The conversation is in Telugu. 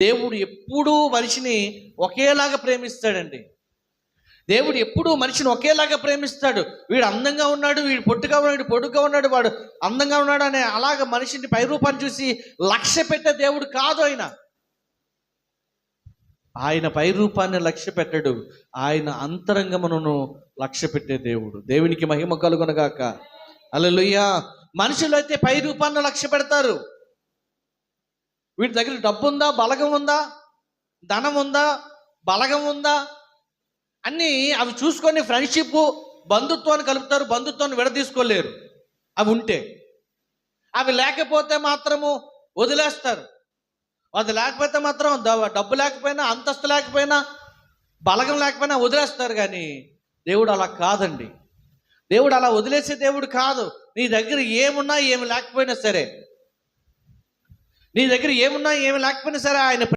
దేవుడు ఎప్పుడూ మనిషిని ఒకేలాగా ప్రేమిస్తాడండి. దేవుడు ఎప్పుడూ మనిషిని ఒకేలాగా ప్రేమిస్తాడు. వీడు అందంగా ఉన్నాడు, వీడు పొట్టుగా ఉన్నాడు, వీడు పొడుగ్గా ఉన్నాడు, వాడు అందంగా ఉన్నాడు అనే అలాగ మనిషిని పై రూపాన్ని చూసి లక్ష్య పెట్టే దేవుడు కాదు ఆయన. ఆయన పై రూపాన్ని లక్ష్య పెట్టడు, ఆయన అంతరంగమును లక్ష్య పెట్టే దేవుడు. దేవునికి మహిమ కలుగునగాక. హల్లెలూయా. మనుషులు అయితే పై రూపాన్ని లక్ష్య పెడతారు. వీటి దగ్గర డబ్బు ఉందా, బలగం ఉందా, ధనం ఉందా, బలగం ఉందా అన్నీ అవి చూసుకొని ఫ్రెండ్షిప్ బంధుత్వాన్ని కలుపుతారు, బంధుత్వాన్ని విడదీసుకోలేరు. అవి ఉంటే. అవి లేకపోతే మాత్రము వదిలేస్తారు. అది లేకపోతే మాత్రం డబ్బు లేకపోయినా, అంతస్తు లేకపోయినా, బలగం లేకపోయినా వదిలేస్తారు. కానీ దేవుడు అలా కాదండి. దేవుడు అలా వదిలేసే దేవుడు కాదు. నీ దగ్గర ఏమున్నా ఏమి లేకపోయినా సరే, నీ దగ్గర ఏమున్నా ఏమి లేకపోయినా సరే ఆయన